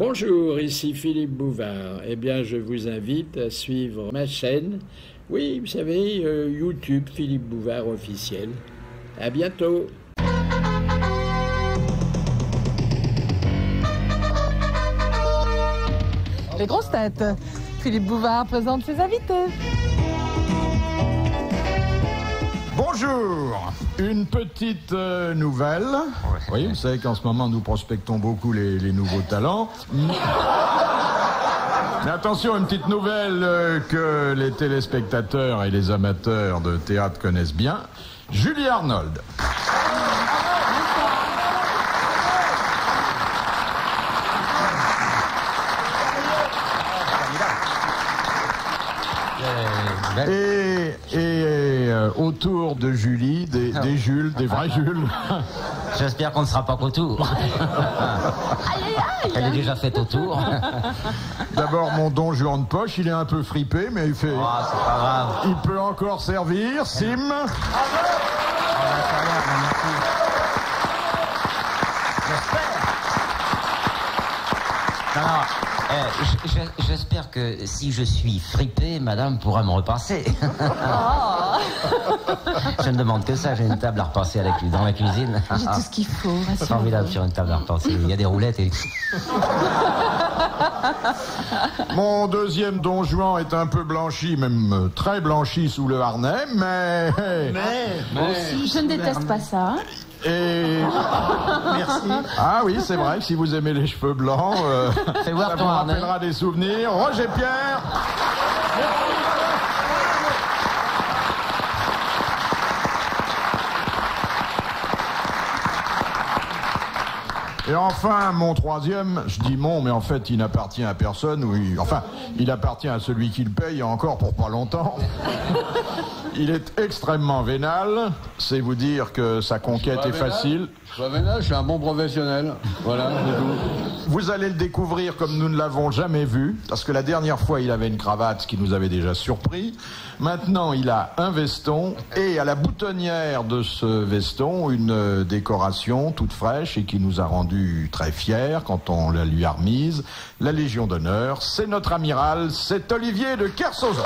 Bonjour, ici Philippe Bouvard. Eh bien, je vous invite à suivre ma chaîne. Oui, vous savez, YouTube, Philippe Bouvard officiel. À bientôt. Les grosses têtes. Philippe Bouvard présente ses invités. Bonjour, une petite nouvelle. Oui, vous savez qu'en ce moment nous prospectons beaucoup les nouveaux talents. Mais attention, une petite nouvelle que les téléspectateurs et les amateurs de théâtre connaissent bien. Julie Arnold. Et autour de Julie, des Jules, des vrais Jules. J'espère qu'on ne sera pas qu'autour. Elle est déjà faite autour. D'abord, mon don Juan de poche, il est un peu fripé, mais il fait... Oh, c'est pas grave. Il peut encore servir, Sim. J'espère que si je suis fripé, madame pourra me repasser. Je ne demande que ça, j'ai une table à repasser dans la cuisine. J'ai tout ce qu'il faut. C'est formidable sur une table à repasser. Il y a des roulettes et... Mon deuxième don Juan est un peu blanchi, même très blanchi sous le harnais, mais Je ne déteste pas ça. Et... Merci. Ah oui, c'est vrai que si vous aimez les cheveux blancs, Fais voir ça ton vous harnais. rappellera des souvenirs. Roger Pierre. Et enfin, mon troisième, je dis mon, mais en fait, il n'appartient à personne. Il appartient à celui qui le paye, encore pour pas longtemps. Il est extrêmement vénal. C'est vous dire que sa conquête est facile. Je suis pas vénal, je suis un bon professionnel. Voilà, c'est tout. Vous allez le découvrir comme nous ne l'avons jamais vu, parce que la dernière fois, il avait une cravate, ce qui nous avait déjà surpris. Maintenant, il a un veston, et à la boutonnière de ce veston, une décoration toute fraîche et qui nous a rendu très fiers quand on la lui a remise. La Légion d'honneur, c'est notre amiral, c'est Olivier de Kersauzon.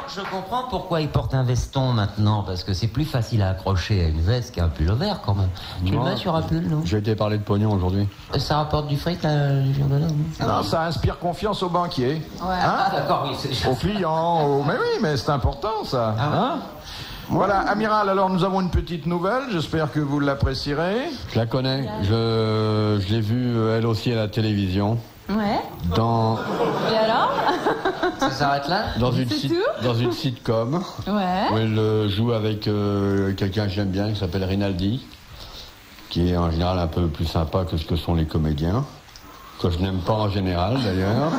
Je comprends pourquoi il porte un veston maintenant, parce que c'est plus facile à accrocher à une veste qu'à un pull vert quand même. Tu le mets sur un pull, non? J'ai été parler de pognon aujourd'hui. Ça rapporte du fric, la Légion d'honneur? Non, ça inspire confiance aux banquiers. Ouais. Ah d'accord, oui. Aux clients, Mais oui, mais c'est important ça. Hein? Voilà, amiral, alors nous avons une petite nouvelle, j'espère que vous l'apprécierez. Je la connais, je l'ai vue elle aussi à la télévision. Ouais. Et alors? Ça s'arrête là? Dans une tout sitcom. Ouais. Où elle joue avec quelqu'un que j'aime bien, qui s'appelle Rinaldi, qui est en général un peu plus sympa que ce que sont les comédiens, que je n'aime pas en général d'ailleurs.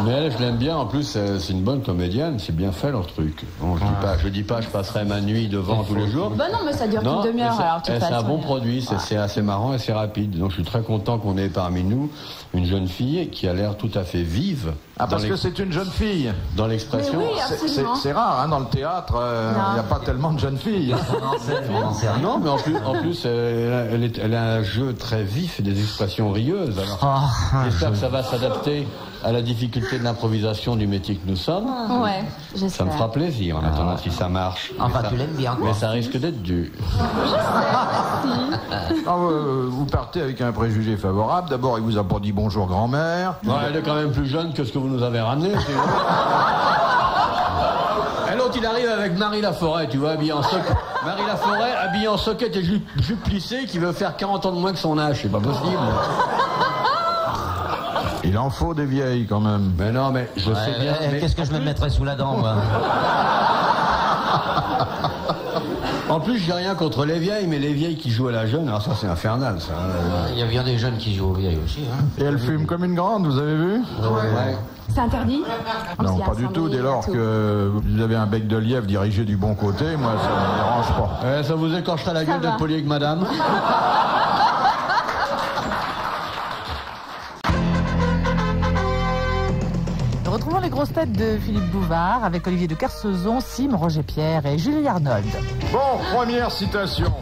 Mais elle, je l'aime bien, en plus c'est une bonne comédienne, c'est bien fait leur truc. Bon, je dis pas je passerai ma nuit devant tous les jours. Bah non, mais ça dure Non, qu'une demi-heure alors. c'est un bon produit, c'est assez marrant et c'est rapide. Donc je suis très content qu'on ait parmi nous une jeune fille qui a l'air tout à fait vive. Ah, parce que c'est une jeune fille. Dans l'expression. Mais oui, absolument. C'est rare, hein, dans le théâtre, il n'y a pas tellement de jeunes filles. On en sait rien. Non, mais en plus elle a un jeu très vif et des expressions rieuses. Alors, j'espère que ça va s'adapter à la difficulté de l'improvisation du métier que nous sommes. Ouais, j'espère. Ça me fera plaisir en attendant si ça marche. Enfin, Mais tu l'aimes bien, quoi. Mais ça risque d'être dur. Vous partez avec un préjugé favorable. D'abord, il vous a pas dit bonjour grand-mère. Ouais, elle est quand même plus jeune que ce que vous nous avez ramené. Et l'autre, il arrive avec Marie Laforêt, tu vois, habillée en socket. Marie Laforêt, habillée en socket et jupe plissée, qui veut faire 40 ans de moins que son âge. C'est pas possible. Il en faut des vieilles, quand même. Mais non, mais je sais bien. Mais Qu'est-ce que je me mettrais sous la dent, moi? en plus, j'ai rien contre les vieilles, mais les vieilles qui jouent à la jeune, alors ça, c'est infernal, ça. Il y a bien des jeunes qui jouent aux vieilles aussi, hein. Et elle fume comme une grande, vous avez vu? Ouais. C'est interdit? Non, pas du tout. Dès lors que vous avez un bec de lièvre dirigé du bon côté, moi, ça ne me dérange pas. Ça vous écorchera la gueule d'être poli avec madame. Retrouvons les les grosses têtes de Philippe Bouvard avec Olivier de Kersauzon, Sim, Roger Pierre et Julie Arnold. Bon, première citation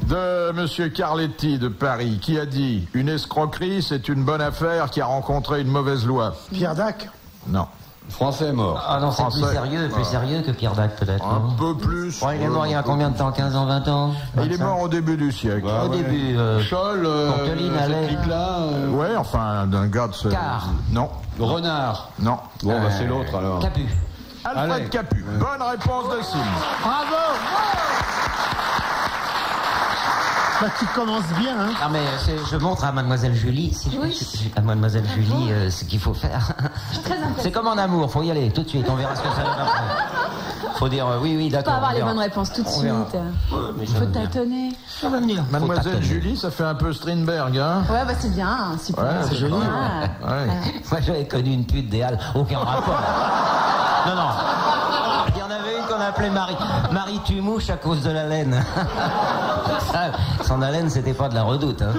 de Monsieur Carletti de Paris, qui a dit « Une escroquerie, c'est une bonne affaire qui a rencontré une mauvaise loi. » Pierre Dac. Non. Français mort. Ah non, c'est Français. plus sérieux que Pierre Dac peut-être. Un non peu plus. Ouais, il est mort il y a combien de temps? 15 ans, 20 ans? Il est mort au début du siècle. Bah, Au ouais. début. Scholl, Courteline, cette Allais. clique-là. Ouais, enfin, d'un gars de ce... Car. Non, Renard. non. Bon, bah c'est l'autre alors. Capu. Alfred Allez. Capu. Bonne réponse de Sim. Bravo. Bah, tu commences bien, hein. Ah mais je montre à Mademoiselle Julie, à Mademoiselle Julie ce qu'il faut faire. C'est comme en amour, faut y aller tout de suite, on verra ce que ça donne après. Faut dire oui, Faut d'accord. pas avoir on les verra. bonnes réponses tout de On suite. verra. Mais ça Faut va venir. tâtonner. Ça va venir. Faut Mademoiselle tâtonner. Julie, ça fait un peu Strindberg, hein. Ouais, bah c'est bien, super. Ouais, c'est joli. Ouais. Ouais. Moi j'avais connu une pute des Halles, aucun rapport. Non, non. Il y en avait une qu'on appelait Marie. Marie tue mouche à cause de la laine. Ça, son haleine, c'était pas de la redoute. Hein.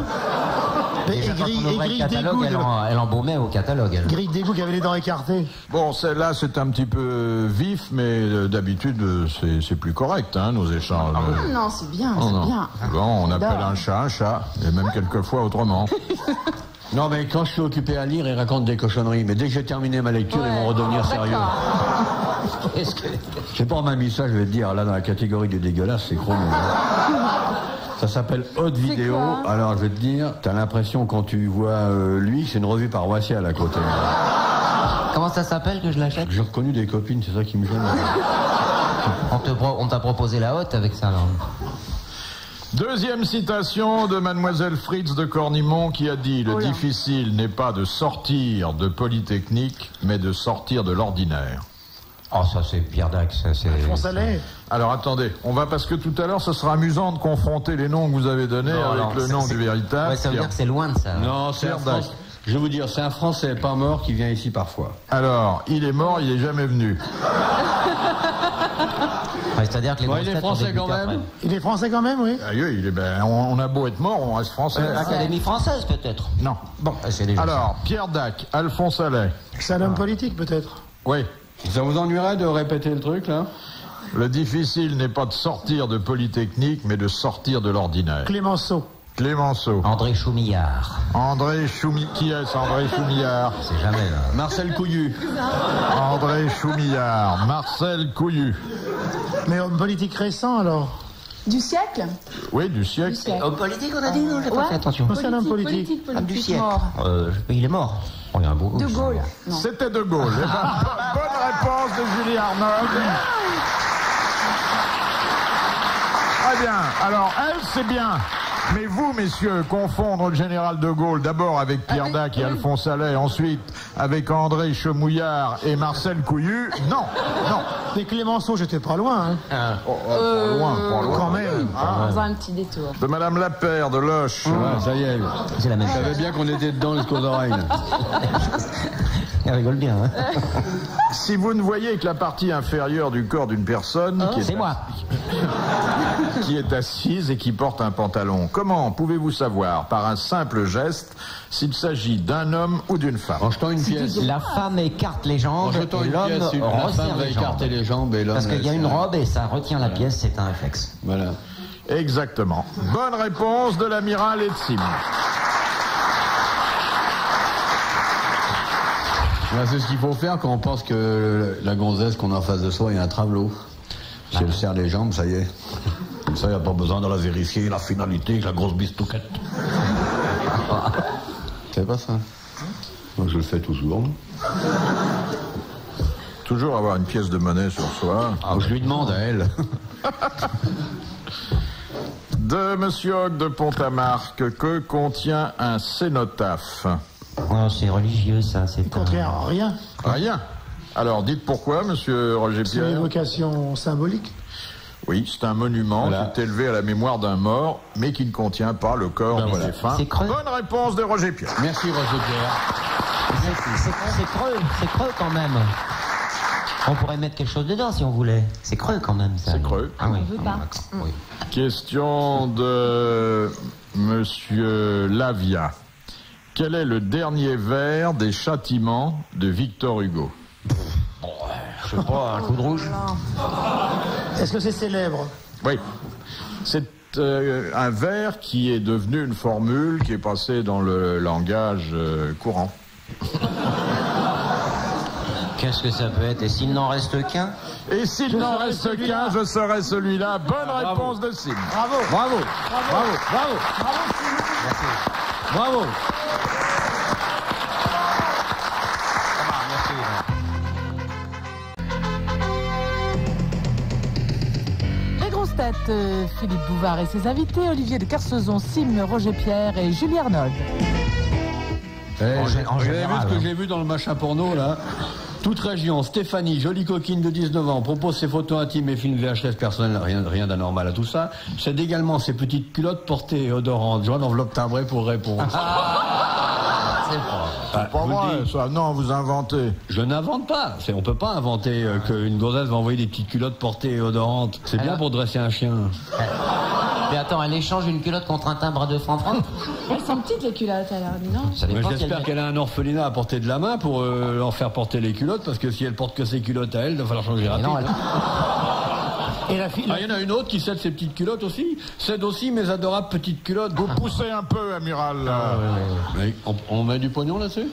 Et Déjà, quand Grille on ouvrait le catalogue, d'égout. elle embaumait au catalogue. Elle. Grille d'égout qui avait les dents écartées. Bon, celle-là, c'est un petit peu vif, mais d'habitude, c'est plus correct, hein, nos échanges. Non, c'est bien, Oh, c'est non. bien. Bon, on J'adore. appelle un chat, et même quelquefois autrement. Non, mais quand je suis occupé à lire, ils racontent des cochonneries. Mais dès que j'ai terminé ma lecture, ils vont redevenir sérieux. Est-ce que... Je sais pas, on m'a mis ça, je vais te dire, là, dans la catégorie du dégueulasse, c'est chrono. Ça s'appelle haute vidéo. quoi Alors, je vais te dire, t'as l'impression, quand tu vois lui, c'est une revue paroissiale à côté. Comment ça s'appelle que je l'achète? J'ai reconnu des copines, c'est ça qui me gêne. On t'a proposé la haute avec ça, alors. Deuxième citation de Mademoiselle Fritz de Cornimont qui a dit « Le difficile n'est pas de sortir de Polytechnique, mais de sortir de l'ordinaire. » Oh, ça c'est Pierre Dac, ça c'est... On s'allait. Alors attendez, on va parce que tout à l'heure, ce sera amusant de confronter les noms que vous avez donnés avec le nom du véritable. Ouais, ça veut dire que c'est loin de ça. Non, c'est un Pierre Dac. Français. Je vais vous dire, c'est un Français pas mort qui vient ici parfois. Alors, il est mort, il est jamais venu. Ouais, c'est-à-dire que les Ouais, grosses il est têtes ont français débuté quand même. après. Il est français quand même, oui. Aïe, il est, ben, on a beau être mort, on reste français. Académie française peut-être. Non. Bon, c'est déjà Alors, Pierre Dac, Alphonse Allais. C'est un homme politique, peut-être. Oui. Ça vous ennuierait de répéter le truc, là? Le difficile n'est pas de sortir de Polytechnique, mais de sortir de l'ordinaire. Clémenceau. Clémenceau. André Choumillard. André Choumillard. Qui est-ce, André Choumillard? C'est jamais là. Marcel Couillu. André Choumillard. Marcel Couillu. Mais homme politique récent, alors. Du siècle Oui, du siècle. Homme politique, on a dit, non, j'ai pas Ouais. fait attention. C'est un homme politique. Du siècle. mort. Il est mort. Oh, il y a un beau. De Gaulle. Non. C'était De Gaulle. Eh ben, bonne réponse de Julie Arnold. Très bien. Alors, elle, c'est bien. Mais vous, messieurs, confondre le général de Gaulle d'abord avec Pierre Dac et Alphonse Allais, ensuite avec André Chemouillard et Marcel Couillu, non, non. Mais Clémenceau, j'étais pas loin, hein. Pas loin, pas loin. Quand même. En faisant un petit détour. De Madame Lapère de Loche. Ouais, ça y est. C'est la même Je chose. savais bien qu'on était dedans jusqu'aux oreilles. Il rigole bien, hein. Si vous ne voyez que la partie inférieure du corps d'une personne C'est moi. qui est assise et qui porte un pantalon, comment pouvez-vous savoir, par un simple geste, s'il s'agit d'un homme ou d'une femme? En jetant une pièce. La femme écarte les En jambes jetant et une l'homme pièce, la resserre femme va les jambes. écarter les jambes et l'homme... Parce qu'il y a laisse- une robe et ça retient la pièce, c'est un réflexe. Voilà. Exactement. Bonne réponse de l'amiral Etsim. Voilà, c'est ce qu'il faut faire quand on pense que la gonzesse qu'on a en face de soi est un travelot. Si elle serre les jambes, ça y est. Comme ça, il n'y a pas besoin de la vérifier, la finalité, avec la grosse bistouquette. C'est pas ça. Donc je le fais toujours. Toujours avoir une pièce de monnaie sur soi. Donc je lui demande à elle. De Monsieur Hogg de Pont-à-Marc, que contient un cénotaphe? Oh, c'est religieux, ça. C'est Contraire à rien. Rien. Alors, dites pourquoi, Monsieur Roger C'est une Pierre? évocation symbolique. Oui, c'est un monument Voilà. qui est élevé à la mémoire d'un mort, mais qui ne contient pas le corps du voilà. défunt. C'est creux. Bonne réponse de Roger Pierre. Merci Roger Pierre. C'est creux quand même. On pourrait mettre quelque chose dedans si on voulait. C'est creux quand même, ça. C'est creux. Ah oui. On veut pas. D'accord, oui. Question de Monsieur Lavia. Quel est le dernier vers des châtiments de Victor Hugo? Je sais pas, un coup de rouge. Est-ce que c'est célèbre? Oui. C'est un vers qui est devenu une formule qui est passée dans le langage courant. Qu'est-ce que ça peut être? Et s'il n'en reste qu'un? Et s'il n'en reste qu'un, je serai celui-là. Bonne réponse de Sim. Bravo. Bravo. Bravo. Bravo. Bravo. Les grosses têtes, Philippe Bouvard et ses invités, Olivier de Kersauzon, Sim, Roger Pierre et Julie Arnold. Vous avez vu général, ce que j'ai vu dans le machin porno, là? Toute région, Stéphanie, jolie coquine de 19 ans, propose ses photos intimes et films VHS personnels, rien d'anormal à tout ça. Cède également ses petites culottes portées et odorantes. Joint d'enveloppe timbrée pour répondre. C'est pas vrai, ça. Non, vous inventez. Je n'invente pas. On peut pas inventer qu'une gonzesse va envoyer des petites culottes portées et odorantes. C'est bien pour dresser un chien. Mais attends, elle échange une culotte contre un timbre à 2 francs 30? Elles sont petites les culottes alors, dis non? Ça dépend J'espère qu'elle a un orphelinat à portée de la main pour leur faire porter les culottes, parce que si elle porte que ses culottes à elle, il va falloir changer rapide. Non, Et la fille. Ah, il y en a une autre qui cède ses petites culottes aussi. Cède aussi mes adorables petites culottes. Vous poussez un peu, amiral. Mais on met du pognon là-dessus?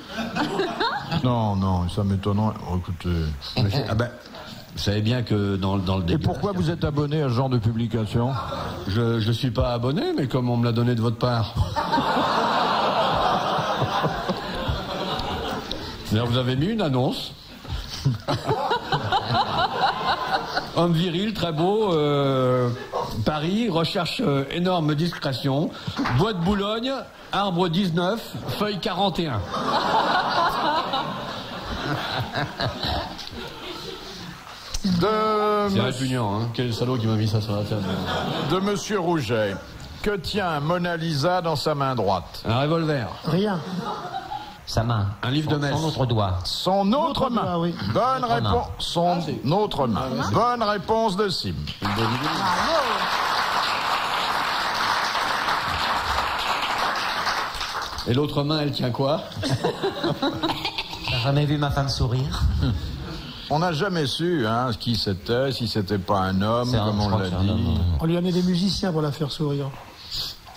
Non, ça m'étonnerait. Oh, écoutez. Vous savez bien que dans le Et début. pourquoi vous êtes abonné à ce genre de publication? Je suis pas abonné, mais comme on me l'a donné de votre part. D'ailleurs, vous avez mis une annonce. Homme viril, très beau, Paris, recherche énorme discrétion, bois de Boulogne, arbre 19, feuille 41. C'est répugnant, hein. Quel salaud qui m'a mis ça sur la table. De Monsieur Rouget. Que tient Mona Lisa dans sa main droite? Un revolver. Rien. sa main. Un livre de messe. Son autre doigt. Son autre main. doigt, oui. Bonne réponse. Son autre main. Bonne réponse de Sim. Et l'autre main, elle tient quoi? T'as jamais vu ma femme sourire? On n'a jamais su qui c'était, si c'était pas un homme, comme on l'a dit. On lui a amené des musiciens pour la faire sourire.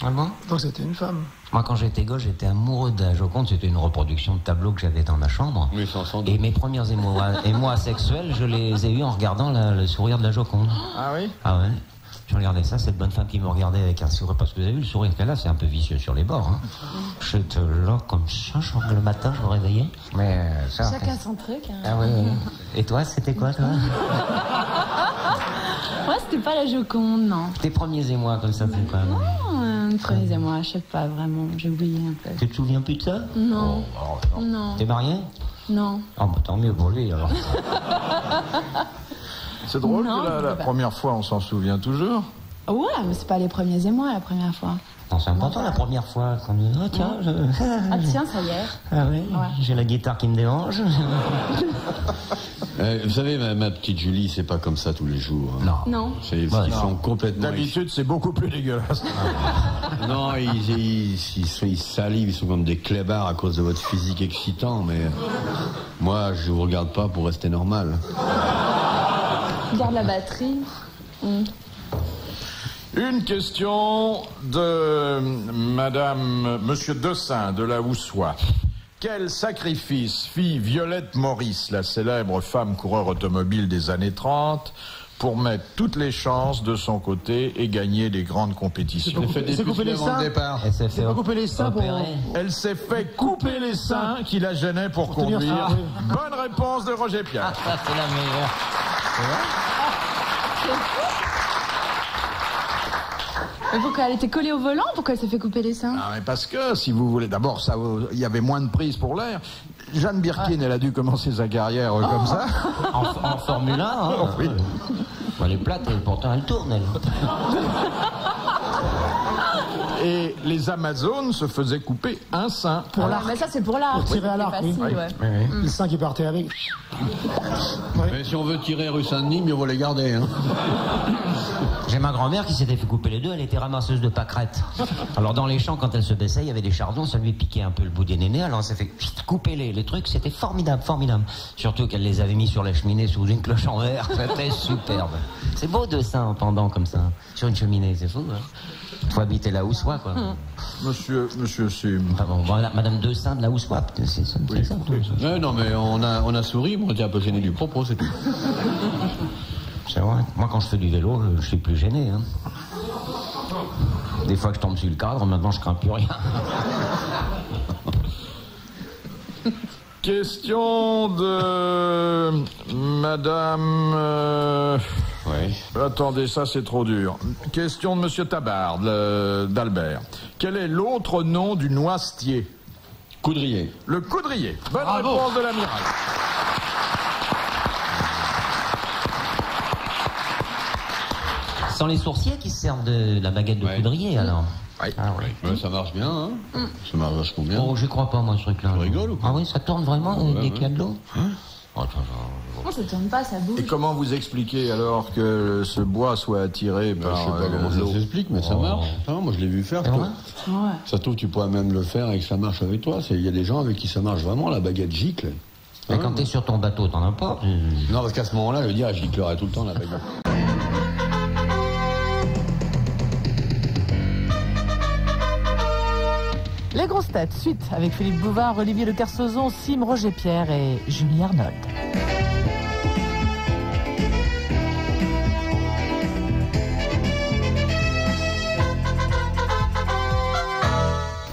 Ah bon? Donc c'était une femme. Moi, quand j'étais gosse, j'étais amoureux de la Joconde. C'était une reproduction de tableau que j'avais dans ma chambre. Oui, sans doute. Et mes premiers émois sexuels, je les ai eus en regardant le sourire de la Joconde. Ah oui? Ah ouais? Je regardais ça, cette bonne femme qui me regardait avec un sourire, parce que vous avez vu, le sourire qu'elle a, c'est un peu vicieux sur les bords. Hein. J'étais là comme ça, le matin, je me réveillais. Mais ça. Chacun son truc. Hein. Ah oui, oui. Et toi, c'était quoi, toi? Moi, c'était pas la Joconde, non. Tes premiers émois, comme ça, c'est quoi? Non, premiers mois, je sais pas vraiment, j'ai oublié un peu. Tu te souviens plus de ça? Non. Oh, Non. T'es marié? Non. Oh, bah tant mieux pour lui, alors. C'est drôle Non, que la première fois, on s'en souvient toujours. Ouais, mais c'est pas les premiers émois la première fois. Non, c'est important la première fois qu'on dit, oh tiens, Ah tiens, ça y est. Ah oui, Ouais. j'ai la guitare qui me dérange. Vous savez, ma petite Julie, c'est pas comme ça tous les jours. Hein. Non. Ils sont complètement... D'habitude, c'est beaucoup plus dégueulasse. Non, ils salivent, ils sont comme des clébards à cause de votre physique excitant, mais moi, je vous regarde pas pour rester normal. Garde la batterie. Une question de Monsieur Dessin de la Houssoie. Quel sacrifice fit Violette Maurice, la célèbre femme coureur automobile des années 30, pour mettre toutes les chances de son côté et gagner les grandes compétitions? Elle s'est coupé les seins. Elle s'est C'est pas couper les seins pour... Elle s'est fait couper les seins qui la gênaient pour tenir conduire. ça, oui. Bonne réponse de Roger Pierre. Ça, c'est la meilleure. Mais pourquoi elle était collée au volant? Pourquoi elle s'est fait couper les seins? Ah, mais parce que, si vous voulez, d'abord, il y avait moins de prise pour l'air. Jeanne Birkin, elle a dû commencer sa carrière comme ça. En Formule 1, hein. Oui. Elle est plate, et pourtant elle tourne, elle. Et les Amazones se faisaient couper un sein. Pour Ah, l'arc. mais ça c'est pour l'arc. Pour tirer à l'arc, C'est oui. facile, ouais. Le sein qui partait avec. Mais si on veut tirer rue Saint-Denis, mieux vaut les garder. Hein. J'ai ma grand-mère qui s'était fait couper les deux, elle était ramasseuse de pâquerettes. Alors dans les champs, quand elle se baissait, il y avait des chardons, ça lui piquait un peu le bout des nénés, alors ça fait couper les trucs, c'était formidable, formidable. Surtout qu'elle les avait mis sur la cheminée sous une cloche en verre, c'était superbe. C'est beau de ça en pendant comme ça, sur une cheminée, c'est fou. Hein. Faut habiter là où soit, quoi. Monsieur Sim. Bon, voilà, Madame Dessein de la Houswap, c'est ça. Oui. Ça Non, mais on a souri, mais on était un peu gêné du propos, c'est tout. C'est vrai. Moi, quand je fais du vélo, je suis plus gêné. Hein. Des fois que je tombe sur le cadre, maintenant je crains plus rien. Question de Madame... Oui. Attendez, ça c'est trop dur. Question de Monsieur Tabard, d'Albert. Quel est l'autre nom du noisetier? Coudrier. Le coudrier. Bonne Bravo. réponse de l'amiral. Ce sont les sourciers qui se servent de la baguette de coudrier, alors. Oui. Ah, ouais. Ouais, ça marche bien, hein. Ça marche vachement bien. Oh, je crois pas, moi, ce truc-là. Tu rigoles ou quoi? Ah oui, ça tourne vraiment dès qu'il y a de l'eau? Non, ça tourne pas, ça bouge. Et comment vous expliquez alors que ce bois soit attiré Ben, par je sais pas comment l'eau? ça s'explique, mais ça marche. Ah, moi, je l'ai vu faire. C'est vrai? Ouais. Ça se trouve, tu pourrais même le faire et que ça marche avec toi. Il y a des gens avec qui ça marche vraiment, la baguette gicle. Mais quand t'es sur ton bateau, t'en as pas. Non, parce qu'à ce moment-là, je veux dire, elle giclerait tout le temps, la baguette. Les grosses têtes, suite avec Philippe Bouvard, Olivier de Kersauzon, Sim, Roger Pierre et Julie Arnold.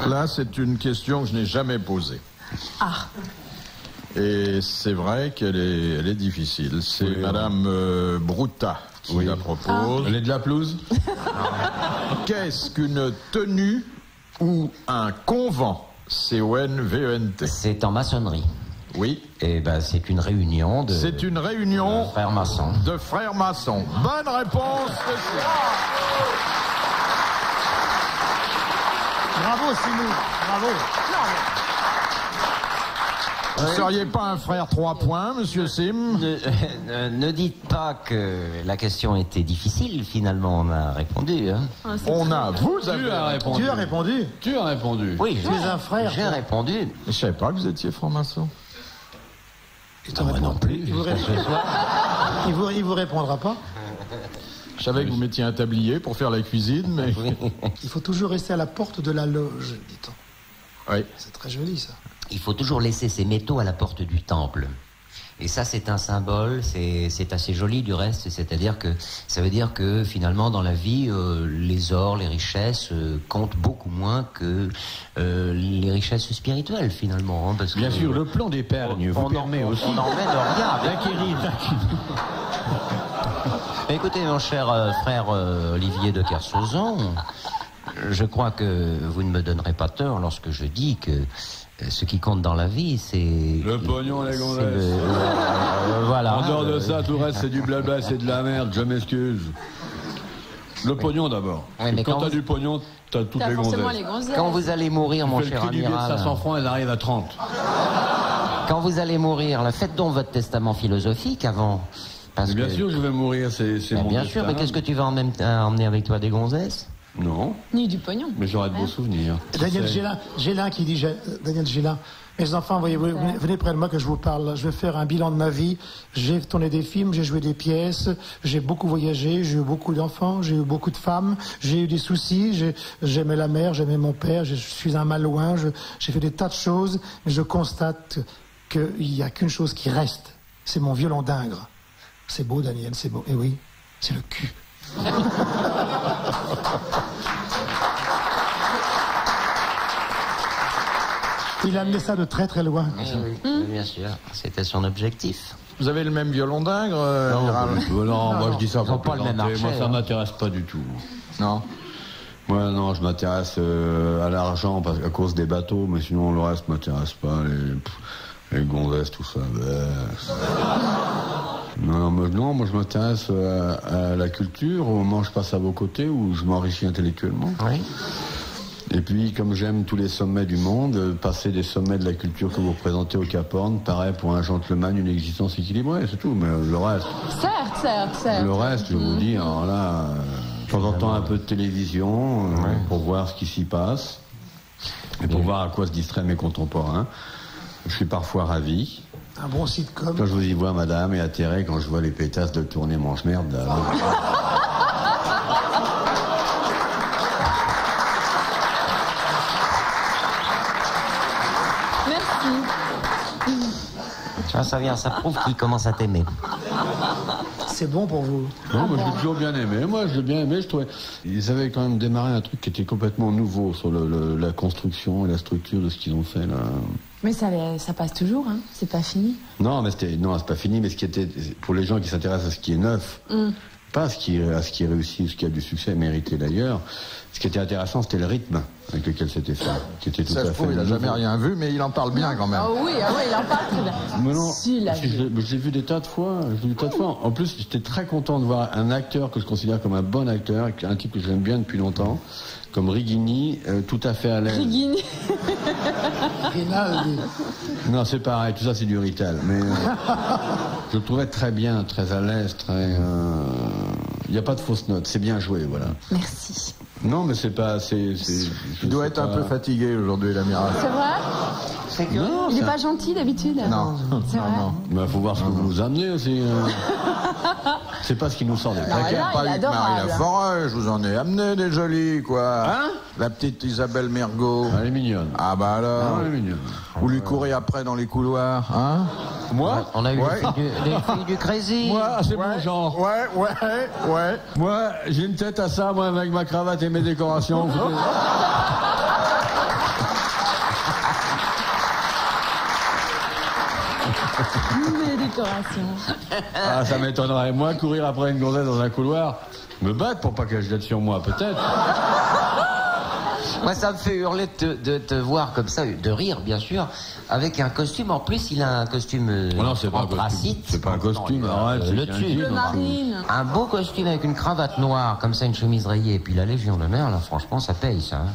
Là, c'est une question que je n'ai jamais posée. Ah. Et c'est vrai qu'elle est difficile. C'est Oui, Madame Bruta qui la propose. Elle est de la pelouse? Qu'est-ce qu'une tenue ou un convent? C-O-N-V-E-N-T. C'est en maçonnerie. Oui. Et ben, c'est une réunion de... C'est une réunion frères maçons. de frères maçons. Bonne réponse, monsieur. Bravo, Simou. Bravo. Vous ne seriez pas un frère 3 points, monsieur Sim? Ne dites pas que la question était difficile, finalement, on a répondu. Hein. Vous avez répondu. Tu as répondu. Tu as répondu. Oui, Tu es un frère, j'ai toi. répondu. Je ne savais pas que vous étiez franc-maçon. Moi non plus. Il vous répondra pas. Je savais que vous mettiez un tablier pour faire la cuisine, mais... Il faut toujours rester à la porte de la loge, dit-on. Oui. C'est très joli, ça. Il faut toujours laisser ses métaux à la porte du temple. Et ça, c'est un symbole, c'est assez joli du reste, c'est-à-dire que ça veut dire que finalement dans la vie, les ors, les richesses comptent beaucoup moins que les richesses spirituelles finalement. Hein, parce Bien que, sûr, le plan d'épargne vous permet aussi on n'emmène rien. d'acquérir. Écoutez, mon cher frère Olivier de Kersauzon, je crois que vous ne me donnerez pas tort lorsque je dis que ce qui compte dans la vie, c'est... Le pognon, les gonzesses. Voilà. En dehors de ça, tout le reste, c'est du blabla, c'est de la merde, je m'excuse. Le pognon d'abord. Oui, mais quand quand t'as vous- du pognon, t'as toutes T'as les forcément gonzesses. les gonzesses. Quand vous allez mourir, mon Tu fais le cher prix du billet de amiral, 500 francs, elle arrive à 30. quand vous allez mourir, là, faites donc votre testament philosophique avant. Parce Mais bien que- sûr, je vais mourir, c'est Ben, mon bien sûr, mais destin. qu'est-ce que tu vas emmener avec toi, des gonzesses? Non, Ni du pognon. mais j'aurai de beaux souvenirs. Daniel Tu sais. Gélin qui dit, Daniel Gélin, mes enfants, voyez-vous, venez près de moi que je vous parle. Je vais faire un bilan de ma vie. J'ai tourné des films, j'ai joué des pièces, j'ai beaucoup voyagé, j'ai eu beaucoup d'enfants, j'ai eu beaucoup de femmes, j'ai eu des soucis, j'aimais la mer, j'aimais mon père, je suis un malouin, j'ai fait des tas de choses, mais je constate qu'il n'y a qu'une chose qui reste, c'est mon violon d'Ingres. C'est beau, Daniel, c'est beau. Et oui, c'est le cul. Il a amené ça de très très loin. Oui, bien sûr, c'était son objectif. Vous avez le même violon d'Ingres, amiral? Non, moi je dis ça Ils ont pour pas le même plaisanter. marché, Moi, ça hein. m'intéresse pas du tout. Non. Moi, non, je m'intéresse à l'argent à cause des bateaux, mais sinon le reste m'intéresse pas. Les gonzesses, tout ça. Non, moi je m'intéresse à la culture au moment où je passe à vos côtés, où je m'enrichis intellectuellement. Oui. Et puis, comme j'aime tous les sommets du monde, passer des sommets de la culture que vous représentez au Cap Horn paraît pour un gentleman une existence équilibrée, c'est tout. Mais le reste... Certes. Le reste, je vous dis, alors là, de temps en temps un peu de télévision pour voir ce qui s'y passe et pour voir à quoi se distraient mes contemporains. Je suis parfois ravi. Un bon sitcom. Quand je vous y vois, madame, et atterré quand je vois les pétasses de tourner manche-merde. Ça vient, ça prouve qu'il commence à t'aimer. C'est bon pour vous. Non, moi je l'ai toujours bien aimé. Moi je l'ai bien aimé, je trouvais. Ils avaient quand même démarré un truc qui était complètement nouveau sur la construction et la structure de ce qu'ils ont fait là. Mais ça passe toujours, hein. C'est pas fini. Non, c'est pas fini, mais ce qui était pour les gens qui s'intéressent à ce qui est neuf, pas à ce qui est réussi, ce qui a du succès mérité d'ailleurs. Ce qui était intéressant, c'était le rythme avec lequel c'était fait, qui était tout Ça, à je fait. trouve, il n'a jamais rien vu, mais il en parle bien quand même. Ah oui, il en parle très bien. Mais non, Si, il a vu. je l'ai vu des tas de fois. En plus, j'étais très content de voir un acteur que je considère comme un bon acteur, un type que j'aime bien depuis longtemps, comme Rigini, tout à fait à l'aise. Rigini. Non, c'est pareil, tout ça c'est du Rital. Mais je le trouvais très bien, très à l'aise, très... Il n'y a pas de fausses notes, c'est bien joué, voilà. Merci. Non, mais c'est pas... Il doit être un peu fatigué aujourd'hui, l'amiral. C'est vrai? C'est que... Non, Il est pas gentil d'habitude? Non, C'est vrai? mais il faut voir ce que vous nous amenez aussi. C'est pas ce qui nous sort des Non, paquets. là, il est adorable. Marie Laforêt, je vous en ai amené des jolies, quoi. Hein? La petite Isabelle Mergo. Elle est mignonne. Ah bah alors. Elle est mignonne. Vous lui courez après dans les couloirs, hein? Moi On a eu les filles du Crazy. Moi, c'est mon genre. Ouais. Moi, j'ai une tête à ça, moi, avec ma cravate et mes décorations. Les décorations. Ah, ça m'étonnerait. Moi, courir après une gonzesse dans un couloir, me battre pour pas qu'elle jette sur moi, peut-être. Moi, ça me fait hurler de te voir comme ça, de rire, bien sûr, avec un costume. En plus, il a un costume Non, c'est pas un costume. anthracite. C'est pas un costume, arrête. Le c'est un tube. jean, Le marine. Un beau costume avec une cravate noire, comme ça, une chemise rayée. Et puis la Légion d'honneur, là, franchement, ça paye, ça. Hein.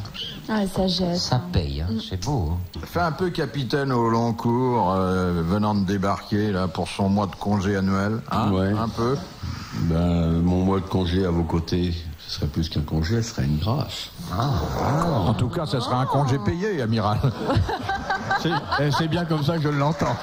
Ah, ça jette. Ça paye, hein. C'est beau. Hein. Fait un peu capitaine au long cours, venant de débarquer, là, pour son mois de congé annuel. Hein, Ouais. Un peu. Ben, mon mois de congé à vos côtés, ce serait plus qu'un congé, ce serait une grâce. En tout cas, ça sera un congé payé, amiral. C'est bien comme ça que je l'entends.